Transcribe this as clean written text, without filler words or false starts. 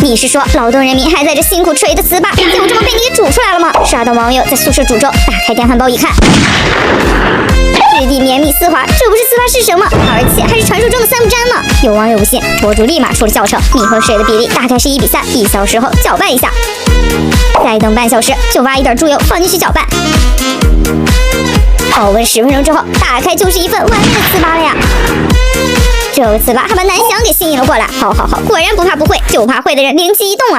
你是说劳动人民还在这辛苦锤的糍粑，就这么被你给煮出来了吗？刷到网友在宿舍煮粥，打开电饭煲一看，质地绵密丝滑，这不是糍粑是什么？而且还是传说中的三不沾吗？有网友不信，博主立马出了教程，米和水的比例大概是1:3，1小时后搅拌一下，再等半小时，就挖一点猪油放进去搅拌。保温10分钟之后，打开就是一份完美的糍粑了呀！这个糍粑还把南翔给吸引了过来。好，果然不怕不会，就怕会的人灵机一动啊！